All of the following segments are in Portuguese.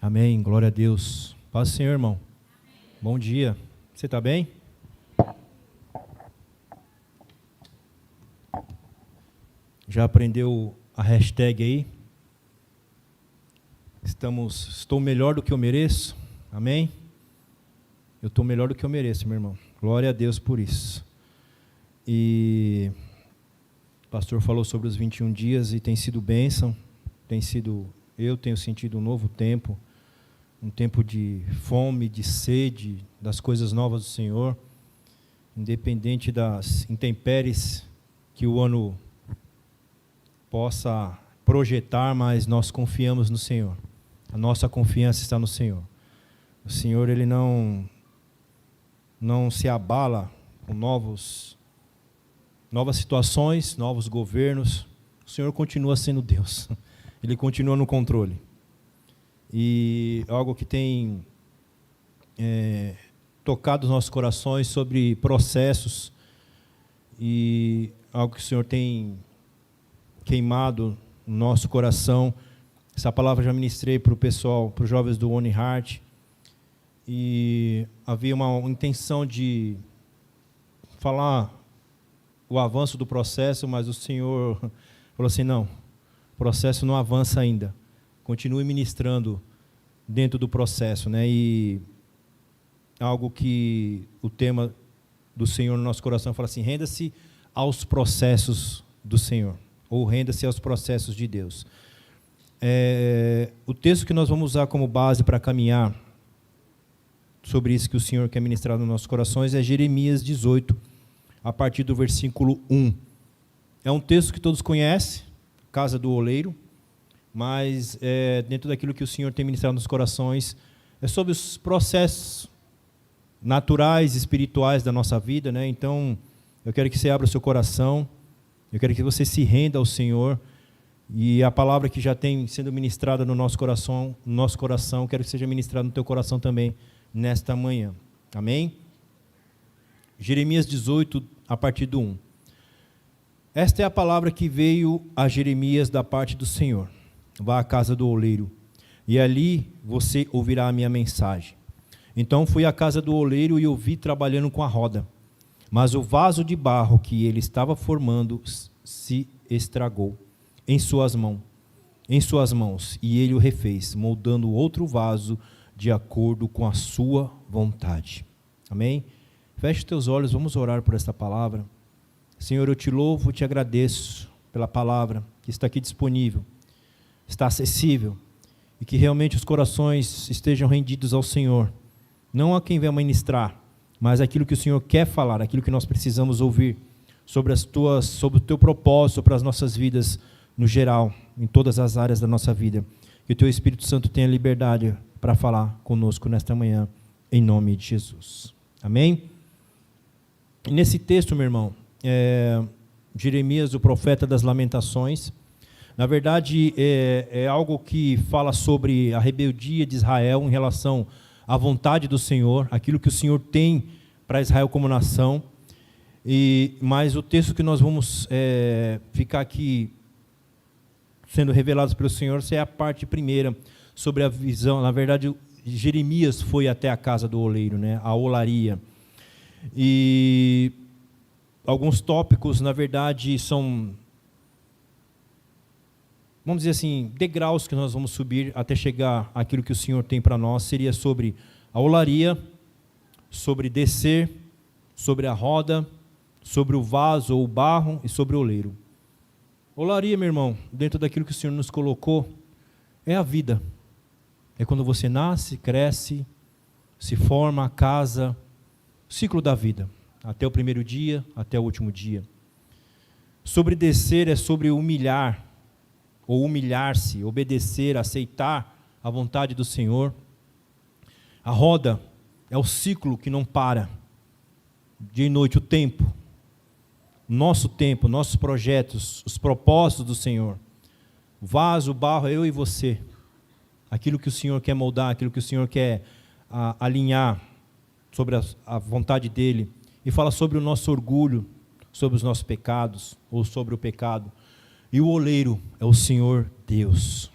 Amém, glória a Deus. Paz do Senhor, irmão. Amém. Bom dia. Você está bem? Já aprendeu a hashtag aí? Estou melhor do que eu mereço? Amém? Eu estou melhor do que eu mereço, meu irmão. Glória a Deus por isso. E o pastor falou sobre os 21 dias e tem sido bênção. Eu tenho sentido um novo tempo. Um tempo de fome, de sede, das coisas novas do Senhor, independente das intempéries que o ano possa projetar, mas nós confiamos no Senhor. A nossa confiança está no Senhor. O Senhor, Ele não se abala com novas situações, novos governos. O Senhor continua sendo Deus. Ele continua no controle. E algo que tem tocado os nossos corações sobre processos e algo que o Senhor tem queimado no nosso coração. Essa palavra já ministrei para o pessoal, para os jovens do One Heart, e havia uma intenção de falar o avanço do processo, mas o Senhor falou assim, não, o processo não avança ainda. Continue ministrando dentro do processo, né? E algo que o tema do Senhor no nosso coração fala assim, renda-se aos processos do Senhor, ou renda-se aos processos de Deus. O texto que nós vamos usar como base para caminhar sobre isso que o Senhor quer ministrar nos nossos corações é Jeremias 18, a partir do versículo 1. É um texto que todos conhecem, Casa do Oleiro, mas dentro daquilo que o Senhor tem ministrado nos corações, é sobre os processos naturais, espirituais da nossa vida, né? Então, eu quero que você abra o seu coração, eu quero que você se renda ao Senhor, e a palavra que já tem sendo ministrada no nosso coração, quero que seja ministrada no teu coração também, nesta manhã. Amém? Jeremias 18, a partir do 1. Esta é a palavra que veio a Jeremias da parte do Senhor. Vá à casa do oleiro, e ali você ouvirá a minha mensagem. Então fui à casa do oleiro e o vi trabalhando com a roda, mas o vaso de barro que ele estava formando se estragou em suas mãos, e ele o refez, moldando outro vaso de acordo com a sua vontade. Amém? Feche os teus olhos, vamos orar por esta palavra. Senhor, eu te louvo, te agradeço pela palavra que está aqui disponível, está acessível, e que realmente os corações estejam rendidos ao Senhor, não a quem vem ministrar, mas aquilo que o Senhor quer falar, aquilo que nós precisamos ouvir, sobre o teu propósito para as nossas vidas no geral, em todas as áreas da nossa vida. Que o teu Espírito Santo tenha liberdade para falar conosco nesta manhã, em nome de Jesus. Amém? E nesse texto, meu irmão, Jeremias, o profeta das lamentações, na verdade é algo que fala sobre a rebeldia de Israel em relação à vontade do Senhor, aquilo que o Senhor tem para Israel como nação. Mas o texto que nós vamos ficar aqui sendo revelados pelo Senhor é a parte primeira, sobre a visão. Na verdade, Jeremias foi até a casa do oleiro, né, a olaria. E alguns tópicos, na verdade, são, vamos dizer assim, degraus que nós vamos subir até chegar àquilo que o Senhor tem para nós. Seria sobre a olaria, sobre descer, sobre a roda, sobre o vaso ou o barro e sobre o oleiro. Olaria, meu irmão, dentro daquilo que o Senhor nos colocou, é a vida. É quando você nasce, cresce, se forma, casa, ciclo da vida, até o primeiro dia, até o último dia. Sobre descer é sobre humilhar, ou humilhar-se, obedecer, aceitar a vontade do Senhor. A roda é o ciclo que não para, dia e noite, o tempo, nosso tempo, nossos projetos, os propósitos do Senhor. O vaso, o barro, eu e você. Aquilo que o Senhor quer moldar, aquilo que o Senhor quer alinhar sobre a vontade dEle. E fala sobre o nosso orgulho, sobre os nossos pecados, ou sobre o pecado. E o oleiro é o Senhor Deus.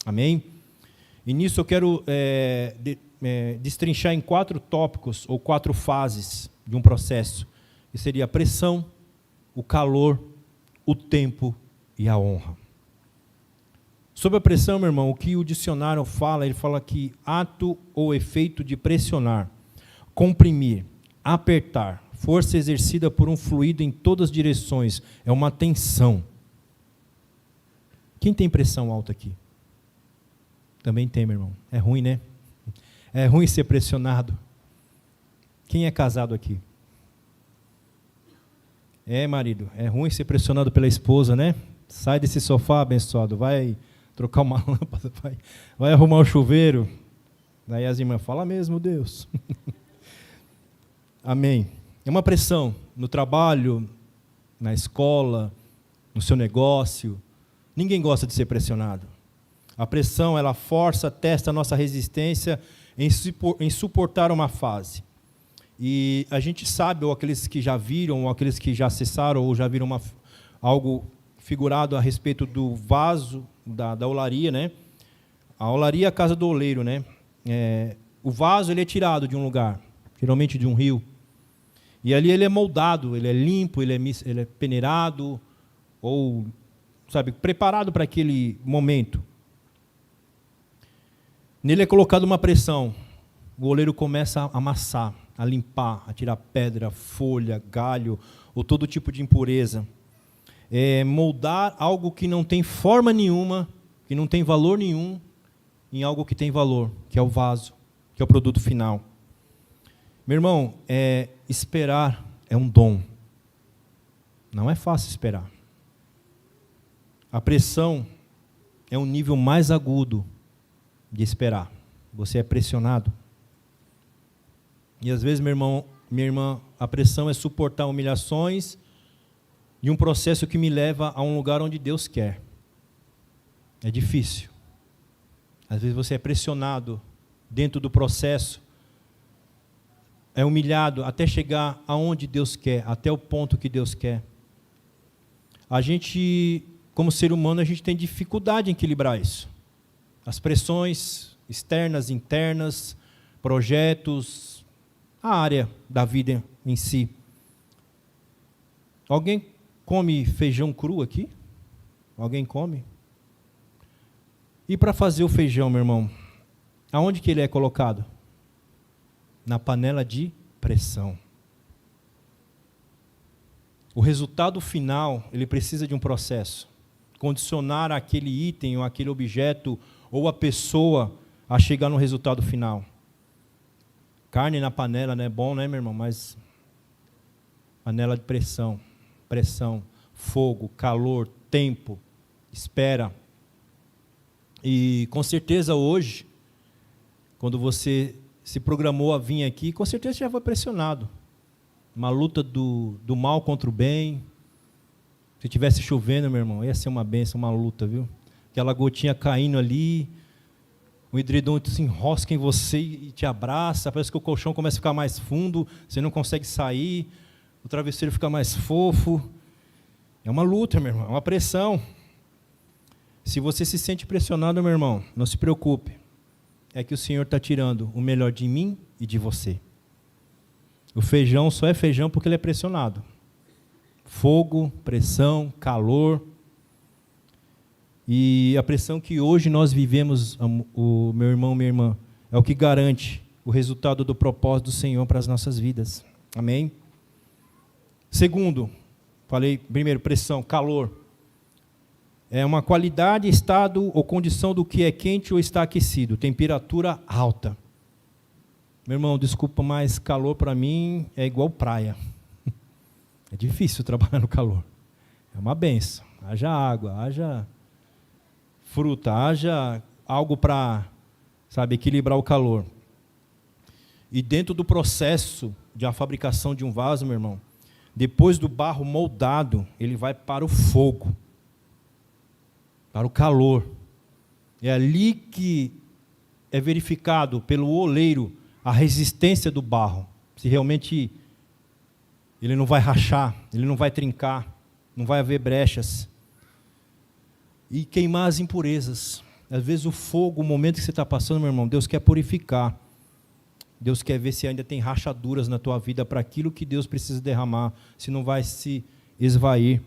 Amém? E nisso eu quero destrinchar em 4 tópicos, ou 4 fases de um processo, que seria a pressão, o calor, o tempo e a honra. Sobre a pressão, meu irmão, o que o dicionário fala, ele fala que ato ou efeito de pressionar, comprimir, apertar, força exercida por um fluido em todas as direções, é uma tensão. Quem tem pressão alta aqui? Também tem, meu irmão. É ruim, né? É ruim ser pressionado. Quem é casado aqui? Marido, é ruim ser pressionado pela esposa, né? Sai desse sofá, abençoado, vai trocar uma lâmpada, vai arrumar o chuveiro. Daí as irmãs falam, mesmo Deus. Amém. É uma pressão no trabalho, na escola, no seu negócio. Ninguém gosta de ser pressionado. A pressão, ela força, testa a nossa resistência em suportar uma fase. E a gente sabe, ou aqueles que já viram, ou aqueles que já acessaram, ou já viram algo figurado a respeito do vaso da olaria, né? A olaria é a casa do oleiro, né? O vaso ele é tirado de um lugar, geralmente de um rio. E ali ele é moldado, ele é limpo, ele é peneirado, ou, preparado para aquele momento. Nele é colocada uma pressão. O oleiro começa a amassar, a limpar, a tirar pedra, folha, galho, ou todo tipo de impureza. Moldar algo que não tem forma nenhuma, que não tem valor nenhum, em algo que tem valor, que é o vaso, que é o produto final. Meu irmão, esperar é um dom. Não é fácil esperar. A pressão é um nível mais agudo de esperar. Você é pressionado. E às vezes, meu irmão, minha irmã, a pressão é suportar humilhações e um processo que me leva a um lugar onde Deus quer. É difícil. Às vezes você é pressionado dentro do processo, é humilhado até chegar aonde Deus quer, até o ponto que Deus quer. A gente, como ser humano, a gente tem dificuldade em equilibrar isso. As pressões externas, internas, projetos, a área da vida em si. Alguém come feijão cru aqui? Alguém come? E para fazer o feijão, meu irmão, aonde que ele é colocado? Na panela de pressão. O resultado final, ele precisa de um processo. Condicionar aquele item, ou aquele objeto, ou a pessoa a chegar no resultado final. Carne na panela não é bom, né, meu irmão? Mas panela de pressão, fogo, calor, tempo, espera. E com certeza hoje, quando você se programou a vir aqui, com certeza já foi pressionado. Uma luta do mal contra o bem. Se tivesse chovendo, meu irmão, ia ser uma bênção, uma luta, viu? Aquela gotinha caindo ali, o edredom se enrosca em você e te abraça, parece que o colchão começa a ficar mais fundo, você não consegue sair, o travesseiro fica mais fofo. É uma luta, meu irmão, é uma pressão. Se você se sente pressionado, meu irmão, não se preocupe. É que o Senhor está tirando o melhor de mim e de você. O feijão só é feijão porque ele é pressionado. Fogo, pressão, calor. E a pressão que hoje nós vivemos, o meu irmão, minha irmã, é o que garante o resultado do propósito do Senhor para as nossas vidas. Amém? Segundo, falei primeiro, pressão, calor. É uma qualidade, estado ou condição do que é quente ou está aquecido. Temperatura alta. Meu irmão, desculpa, mas calor para mim é igual praia. É difícil trabalhar no calor. É uma benção. Haja água, haja fruta, haja algo para, equilibrar o calor. E dentro do processo de a fabricação de um vaso, meu irmão, depois do barro moldado, ele vai para o fogo. Para o calor. É ali que é verificado pelo oleiro a resistência do barro. Se realmente ele não vai rachar, ele não vai trincar, não vai haver brechas. E queimar as impurezas. Às vezes o fogo, o momento que você está passando, meu irmão, Deus quer purificar. Deus quer ver se ainda tem rachaduras na tua vida para aquilo que Deus precisa derramar, se não vai se esvair.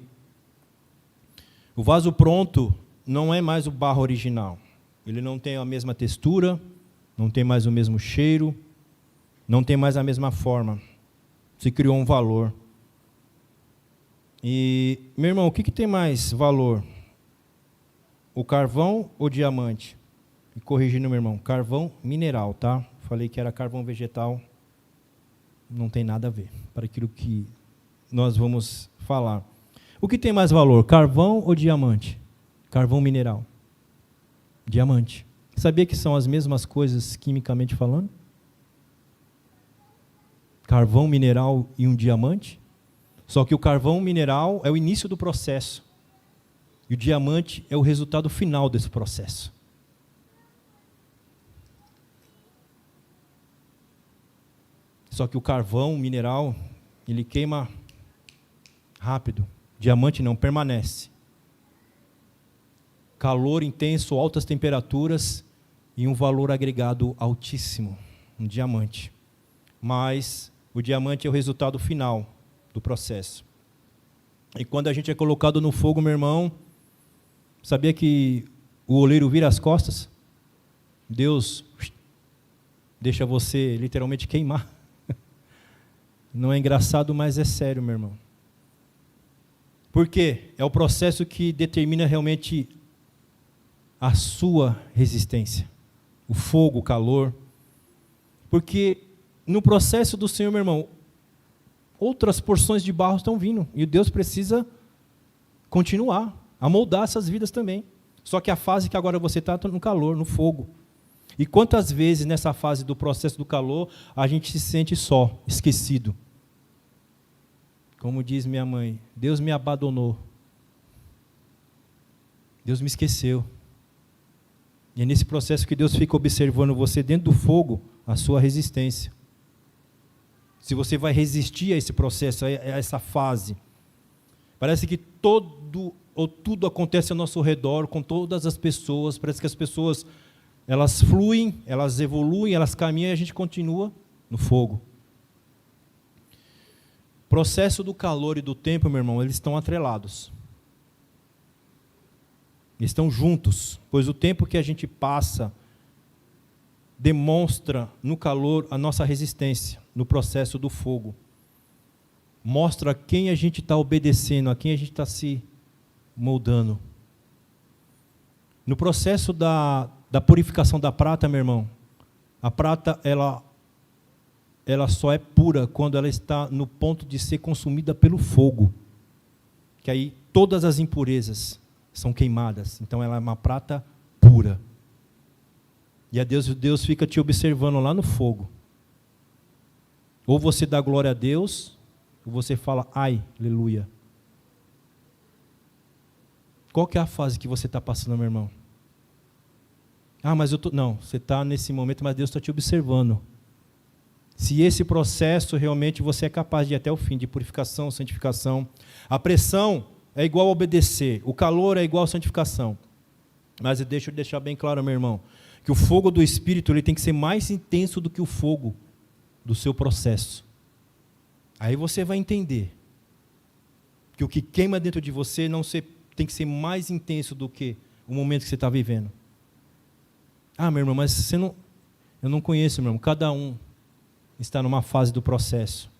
O vaso pronto não é mais o barro original. Ele não tem a mesma textura, não tem mais o mesmo cheiro, não tem mais a mesma forma. Se criou um valor. E, meu irmão, o que tem mais valor? O carvão ou o diamante? E corrigindo, meu irmão, carvão mineral, tá? Falei que era carvão vegetal, não tem nada a ver para aquilo que nós vamos falar. O que tem mais valor, carvão ou diamante? Carvão mineral. Diamante. Sabia que são as mesmas coisas quimicamente falando? Carvão mineral e um diamante? Só que o carvão mineral é o início do processo. E o diamante é o resultado final desse processo. Só que o carvão mineral, ele queima rápido. Diamante não, permanece. Calor intenso, altas temperaturas e um valor agregado altíssimo. Um diamante. Mas o diamante é o resultado final do processo. E quando a gente é colocado no fogo, meu irmão, sabia que o oleiro vira as costas? Deus deixa você literalmente queimar. Não é engraçado, mas é sério, meu irmão. Por quê? É o processo que determina realmente a sua resistência. O fogo, o calor. Porque no processo do Senhor, meu irmão, outras porções de barro estão vindo. E Deus precisa continuar a moldar essas vidas também. Só que a fase que agora você está no calor, no fogo. E quantas vezes nessa fase do processo do calor, a gente se sente só, esquecido. Como diz minha mãe, Deus me abandonou. Deus me esqueceu. E é nesse processo que Deus fica observando você dentro do fogo, a sua resistência. Se você vai resistir a esse processo, a essa fase. Parece que tudo acontece ao nosso redor, com todas as pessoas. Parece que as pessoas, elas fluem, elas evoluem, elas caminham e a gente continua no fogo. O processo do calor e do tempo, meu irmão, eles estão atrelados. Eles estão juntos, pois o tempo que a gente passa demonstra no calor a nossa resistência, no processo do fogo. Mostra a quem a gente está obedecendo, a quem a gente está se moldando. No processo da purificação da prata, meu irmão, a prata, ela só é pura quando ela está no ponto de ser consumida pelo fogo. Que aí todas as impurezas são queimadas. Então ela é uma prata pura. E Deus fica te observando lá no fogo. Ou você dá glória a Deus, ou você fala, ai, aleluia. Qual que é a fase que você está passando, meu irmão? Ah, mas não, você está nesse momento, mas Deus está te observando. Se esse processo realmente você é capaz de ir até o fim, de purificação, santificação. A pressão é igual a obedecer, o calor é igual a santificação. Mas deixa eu deixar bem claro, meu irmão, que o fogo do Espírito ele tem que ser mais intenso do que o fogo do seu processo. Aí você vai entender que o que queima dentro de você tem que ser mais intenso do que o momento que você está vivendo. Ah, meu irmão, mas eu não conheço, meu irmão, cada um está numa fase do processo.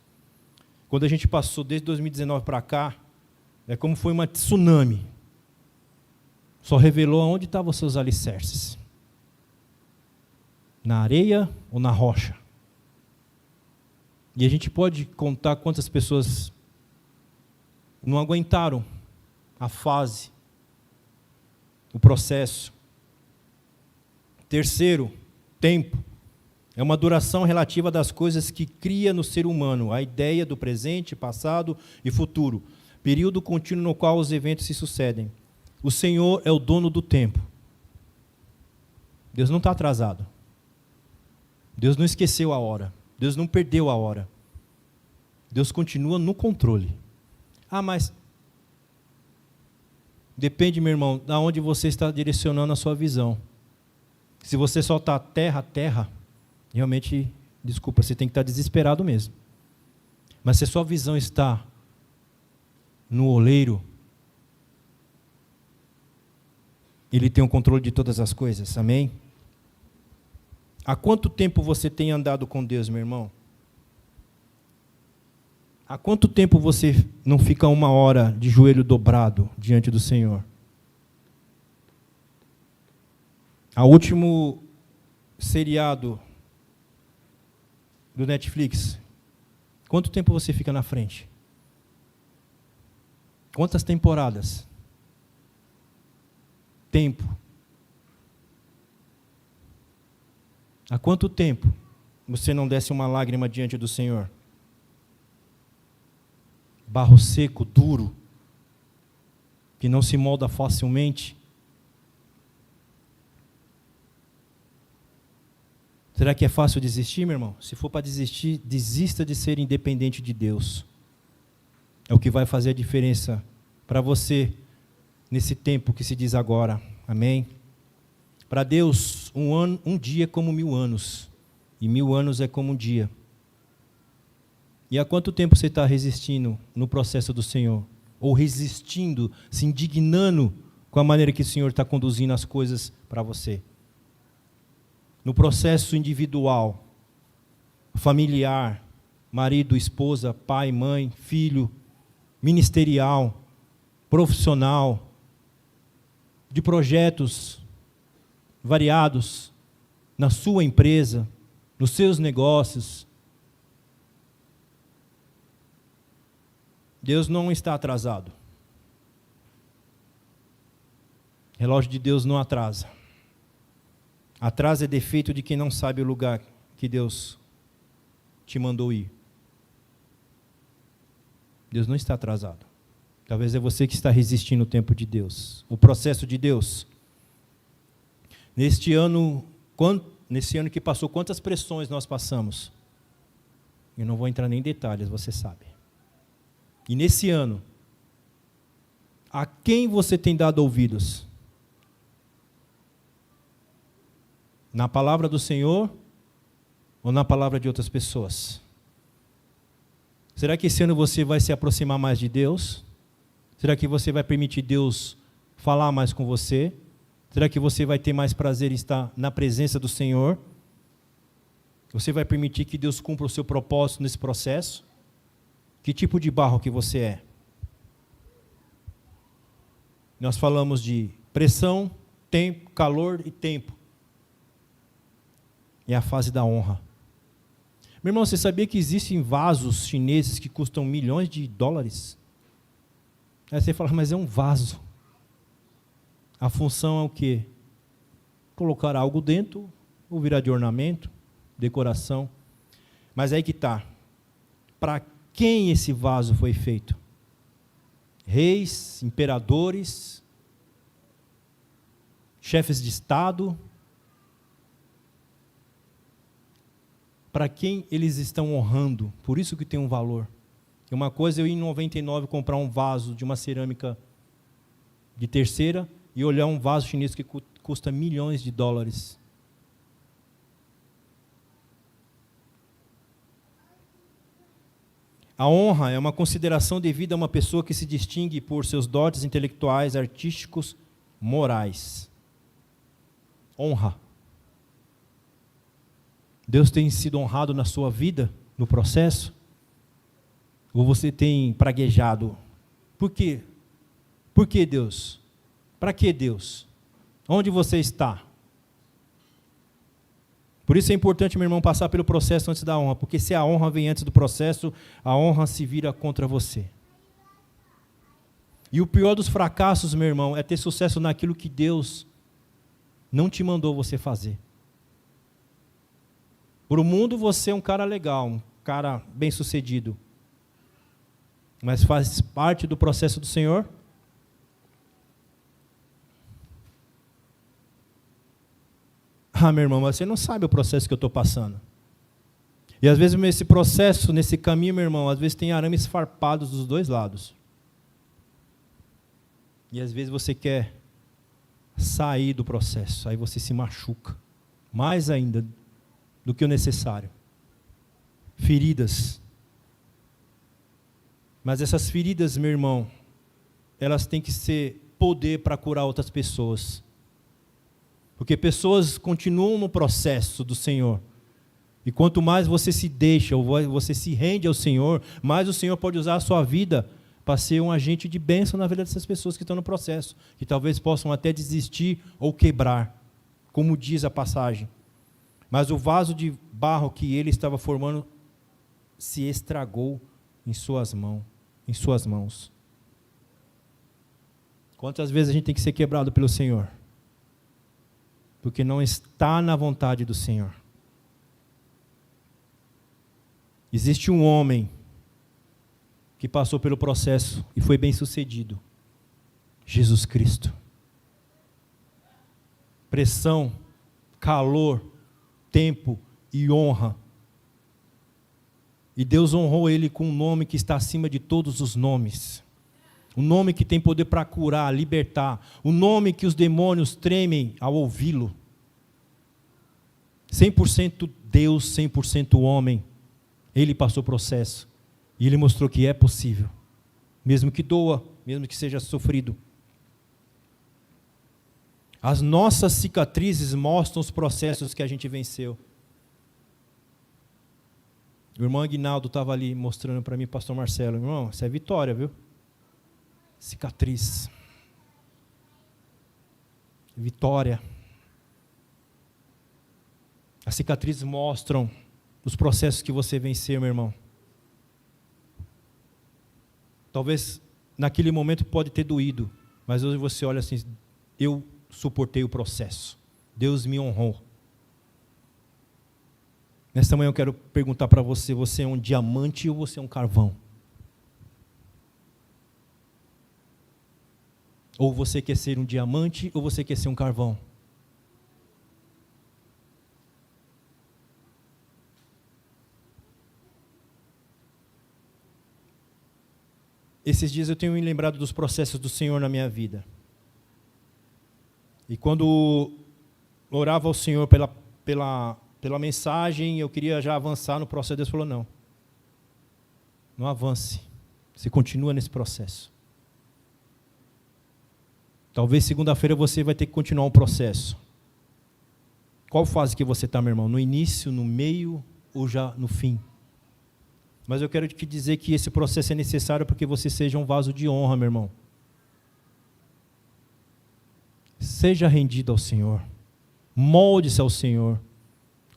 Quando a gente passou desde 2019 para cá, é como foi uma tsunami. Só revelou onde estavam os seus alicerces. Na areia ou na rocha. E a gente pode contar quantas pessoas não aguentaram a fase, o processo. Terceiro, tempo. É uma duração relativa das coisas que cria no ser humano, a ideia do presente, passado e futuro. Período contínuo no qual os eventos se sucedem. O Senhor é o dono do tempo. Deus não está atrasado. Deus não esqueceu a hora. Deus não perdeu a hora. Deus continua no controle. Ah, mas depende, meu irmão, de onde você está direcionando a sua visão. Se você só está terra, realmente, desculpa, você tem que estar desesperado mesmo. Mas se a sua visão está no oleiro, Ele tem o controle de todas as coisas, amém? Há quanto tempo você tem andado com Deus, meu irmão? Há quanto tempo você não fica uma hora de joelho dobrado diante do Senhor? O último seriado do Netflix, quanto tempo você fica na frente? Quantas temporadas? Tempo. Há quanto tempo você não desce uma lágrima diante do Senhor? Barro seco, duro, que não se molda facilmente. Será que é fácil desistir, meu irmão? Se for para desistir, desista de ser independente de Deus. É o que vai fazer a diferença para você nesse tempo que se diz agora. Amém? Para Deus, um dia é como 1000 anos, e 1000 anos é como um dia. E há quanto tempo você está resistindo no processo do Senhor? Ou resistindo, se indignando com a maneira que o Senhor está conduzindo as coisas para você? No processo individual, familiar, marido, esposa, pai, mãe, filho, ministerial, profissional, de projetos variados, na sua empresa, nos seus negócios. Deus não está atrasado. O relógio de Deus não atrasa. Atraso é defeito de quem não sabe o lugar que Deus te mandou ir. Deus não está atrasado. Talvez é você que está resistindo o tempo de Deus, o processo de Deus. Nesse ano que passou, quantas pressões nós passamos? Eu não vou entrar nem em detalhes, você sabe. E nesse ano, a quem você tem dado ouvidos? Na palavra do Senhor ou na palavra de outras pessoas? Será que esse ano você vai se aproximar mais de Deus? Será que você vai permitir Deus falar mais com você? Será que você vai ter mais prazer em estar na presença do Senhor? Você vai permitir que Deus cumpra o seu propósito nesse processo? Que tipo de barro que você é? Nós falamos de pressão, tempo, calor e tempo. É a fase da honra. Meu irmão, você sabia que existem vasos chineses que custam milhões de dólares? Aí você fala, mas é um vaso. A função é o quê? Colocar algo dentro, ou virar de ornamento, decoração. Mas aí que está. Para quem esse vaso foi feito? Reis, imperadores, chefes de Estado. Para quem eles estão honrando? Por isso que tem um valor. Uma coisa é eu ir em 99 comprar um vaso de uma cerâmica de terceira e olhar um vaso chinês que custa milhões de dólares. A honra é uma consideração devida a uma pessoa que se distingue por seus dotes intelectuais, artísticos, morais. Honra. Deus tem sido honrado na sua vida, no processo? Ou você tem praguejado? Por quê? Por que Deus? Para que Deus? Onde você está? Por isso é importante, meu irmão, passar pelo processo antes da honra, porque se a honra vem antes do processo, a honra se vira contra você. E o pior dos fracassos, meu irmão, é ter sucesso naquilo que Deus não te mandou você fazer. Para o mundo você é um cara legal, um cara bem-sucedido, mas faz parte do processo do Senhor? Ah, meu irmão, mas você não sabe o processo que eu estou passando. E às vezes nesse processo, nesse caminho, meu irmão, às vezes tem arames farpados dos dois lados. E às vezes você quer sair do processo, aí você se machuca. mais ainda do que o necessário. Feridas. Mas essas feridas, meu irmão, elas têm que ser poder para curar outras pessoas. Porque pessoas continuam no processo do Senhor. E quanto mais você se deixa, ou você se rende ao Senhor, mais o Senhor pode usar a sua vida para ser um agente de bênção na vida dessas pessoas que estão no processo, que talvez possam até desistir ou quebrar, como diz a passagem. Mas o vaso de barro que ele estava formando se estragou em suas mãos. Quantas vezes a gente tem que ser quebrado pelo Senhor? Porque não está na vontade do Senhor. Existe um homem que passou pelo processo e foi bem sucedido. Jesus Cristo. Pressão, calor, tempo e honra. E Deus honrou ele com um nome que está acima de todos os nomes. Um nome que tem poder para curar, libertar. Um nome que os demônios tremem ao ouvi-lo. 100% Deus, 100% homem. Ele passou o processo. E ele mostrou que é possível. Mesmo que doa, mesmo que seja sofrido. As nossas cicatrizes mostram os processos que a gente venceu. O irmão Aguinaldo estava ali mostrando para mim, pastor Marcelo. Irmão, isso é vitória, viu? Cicatriz. Vitória. As cicatrizes mostram os processos que você venceu, meu irmão. Talvez naquele momento pode ter doído, mas hoje você olha assim, eu suportei o processo. Deus me honrou. Nesta manhã eu quero perguntar para você, você é um diamante ou você é um carvão? Ou você quer ser um diamante ou você quer ser um carvão? Esses dias eu tenho me lembrado dos processos do Senhor na minha vida. E quando orava ao Senhor pela mensagem, eu queria já avançar no processo. Deus falou, não avance. Você continua nesse processo. Talvez segunda-feira você vai ter que continuar o processo. Qual fase que você está, meu irmão? No início, no meio ou já no fim? Mas eu quero te dizer que esse processo é necessário porque você seja um vaso de honra, meu irmão. Seja rendido ao Senhor. Molde-se ao Senhor.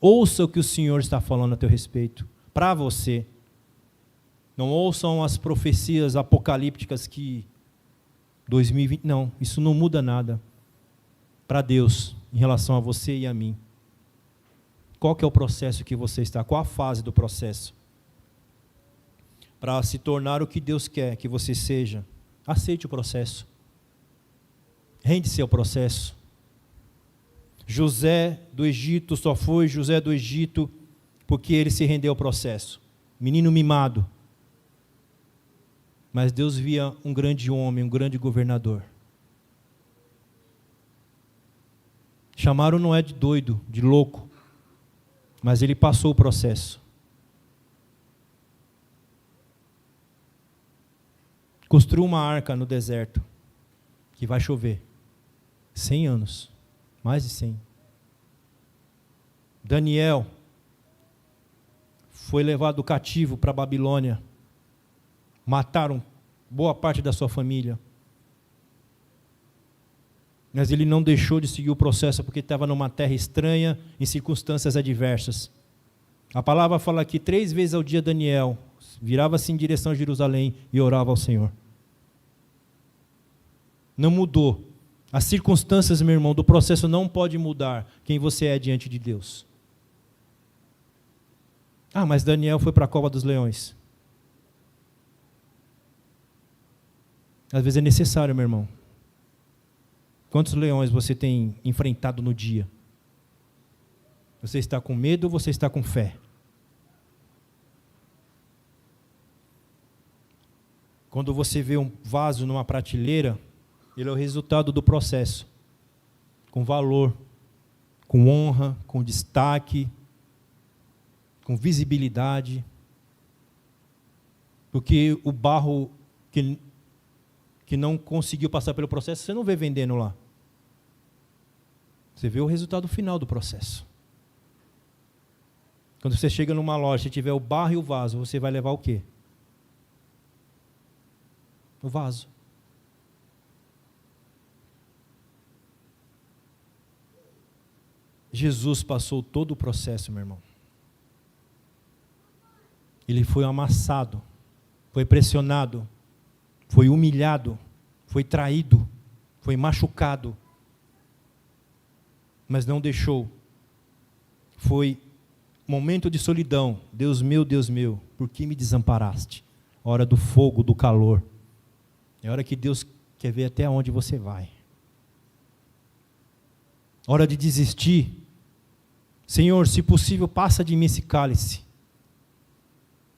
Ouça o que o Senhor está falando a teu respeito. Para você. Não ouçam as profecias apocalípticas que 2020... Não, isso não muda nada. Para Deus, em relação a você e a mim. Qual que é o processo que você está? Qual a fase do processo? Para se tornar o que Deus quer que você seja, aceite o processo. Rende-se ao processo. José do Egito só foi José do Egito porque ele se rendeu ao processo. Menino mimado. Mas Deus via um grande homem, um grande governador. Chamaram Noé de doido, de louco. Mas ele passou o processo. Construiu uma arca no deserto, que vai chover. 100 anos, mais de 100. Daniel foi levado cativo para a Babilônia. Mataram boa parte da sua família. Mas ele não deixou de seguir o processo porque estava numa terra estranha, em circunstâncias adversas. A palavra fala que 3 vezes ao dia Daniel virava-se em direção a Jerusalém e orava ao Senhor. Não mudou. As circunstâncias, meu irmão, do processo não pode mudar quem você é diante de Deus. Ah, mas Daniel foi para a cova dos leões. Às vezes é necessário, meu irmão. Quantos leões você tem enfrentado no dia? Você está com medo ou você está com fé? Quando você vê um vaso numa prateleira, ele é o resultado do processo, com valor, com honra, com destaque, com visibilidade. Porque o barro que não conseguiu passar pelo processo, você não vê vendendo lá. Você vê o resultado final do processo. Quando você chega numa loja, se tiver o barro e o vaso, você vai levar o quê? O vaso. Jesus passou todo o processo, meu irmão. Ele foi amassado, foi pressionado, foi humilhado, foi traído, foi machucado, mas não deixou. Foi momento de solidão. Deus meu, por que me desamparaste? Hora do fogo, do calor. É hora que Deus quer ver até onde você vai. Hora de desistir. Senhor, se possível, passa de mim esse cálice.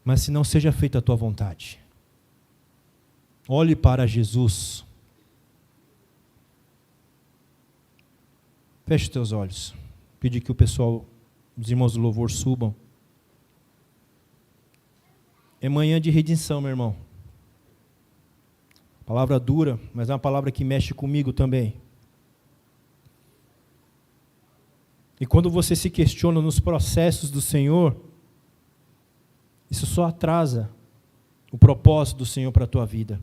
Mas se não seja feita a tua vontade. Olhe para Jesus. Feche os teus olhos. Pedir que o pessoal, os irmãos do louvor subam. É manhã de redenção, meu irmão. Palavra dura, mas é uma palavra que mexe comigo também. E quando você se questiona nos processos do Senhor, isso só atrasa o propósito do Senhor para a tua vida.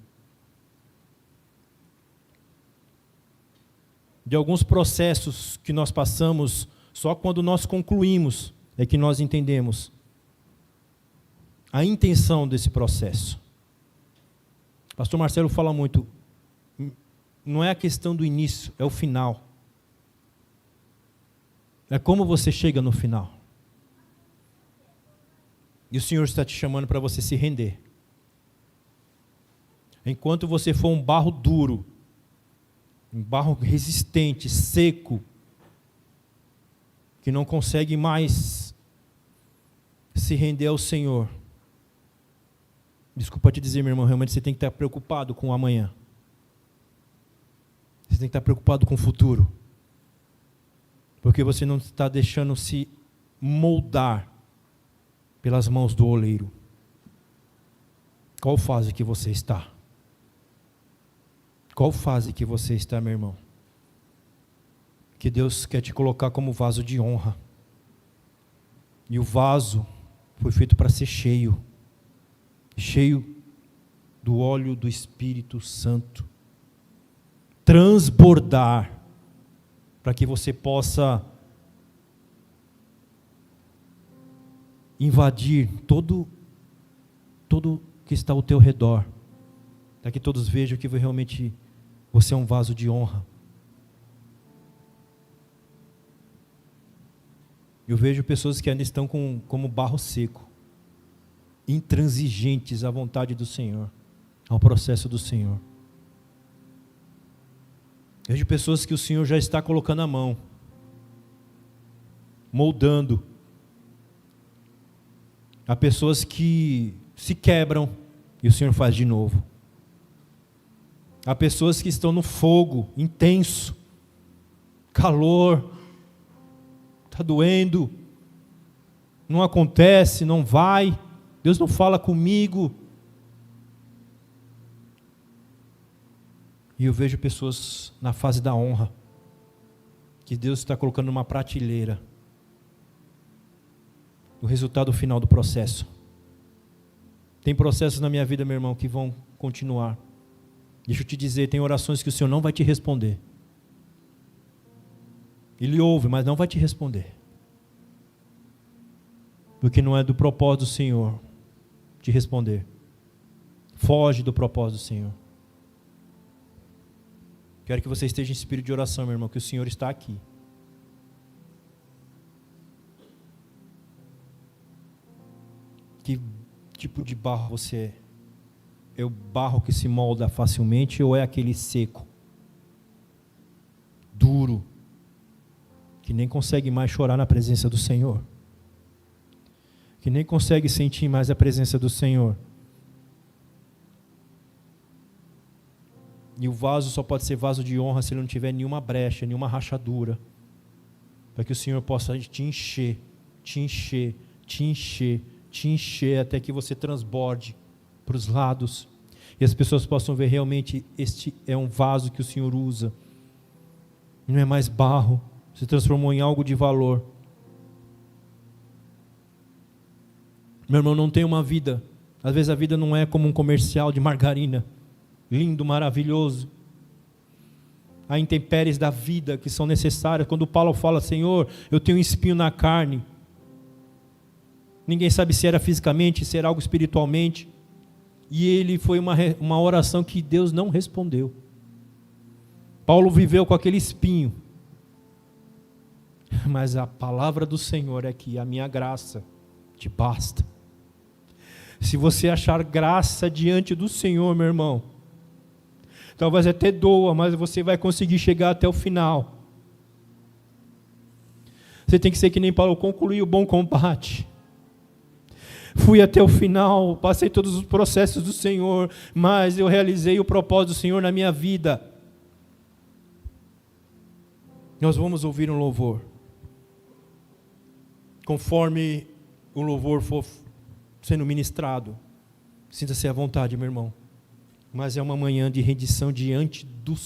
De alguns processos que nós passamos, só quando nós concluímos é que nós entendemos a intenção desse processo. Pastor Marcelo fala muito, não é a questão do início, é o final. É como você chega no final. E o Senhor está te chamando para você se render. Enquanto você for um barro duro, um barro resistente, seco, que não consegue mais se render ao Senhor. Desculpa te dizer, meu irmão, realmente você tem que estar preocupado com o amanhã. Você tem que estar preocupado com o futuro. Porque você não está deixando se moldar pelas mãos do oleiro. Qual fase que você está? Qual fase que você está, meu irmão? Que Deus quer te colocar como vaso de honra. E o vaso foi feito para ser cheio. Cheio do óleo do Espírito Santo. Transbordar. Para que você possa invadir todo que está ao teu redor. Para que todos vejam que realmente você é um vaso de honra. Eu vejo pessoas que ainda estão como barro seco, intransigentes à vontade do Senhor, ao processo do Senhor. Vejo pessoas que o Senhor já está colocando a mão, moldando. Há pessoas que se quebram e o Senhor faz de novo. Há pessoas que estão no fogo intenso, calor, está doendo, não acontece, não vai, Deus não fala comigo. E eu vejo pessoas na fase da honra, que Deus está colocando numa prateleira, o resultado final do processo. Tem processos na minha vida, meu irmão, que vão continuar. Deixa eu te dizer, tem orações que o Senhor não vai te responder. Ele ouve, mas não vai te responder. Porque não é do propósito do Senhor te responder. Foge do propósito do Senhor. Quero que você esteja em espírito de oração, meu irmão, que o Senhor está aqui. Que tipo de barro você é? É o barro que se molda facilmente ou é aquele seco, duro, que nem consegue mais chorar na presença do Senhor? Que nem consegue sentir mais a presença do Senhor? E o vaso só pode ser vaso de honra se ele não tiver nenhuma brecha, nenhuma rachadura. para que o Senhor possa te encher, te encher, te encher, te encher, até que você transborde para os lados, e as pessoas possam ver realmente, este é um vaso que o Senhor usa, não é mais barro, se transformou em algo de valor. Meu irmão, não tem uma vida, às vezes a vida não é como um comercial de margarina, lindo, maravilhoso. Há intempéries da vida que são necessárias. Quando Paulo fala, Senhor, eu tenho um espinho na carne, ninguém sabe se era fisicamente, se era algo espiritualmente, e ele foi uma oração que Deus não respondeu. Paulo viveu com aquele espinho, mas a palavra do Senhor é que a minha graça te basta. Se você achar graça diante do Senhor, meu irmão, talvez até doa, mas você vai conseguir chegar até o final. Você tem que ser que nem Paulo, concluir o bom combate. Fui até o final, passei todos os processos do Senhor, mas eu realizei o propósito do Senhor na minha vida. Nós vamos ouvir um louvor. Conforme o louvor for sendo ministrado, sinta-se à vontade, meu irmão. Mas é uma manhã de rendição diante do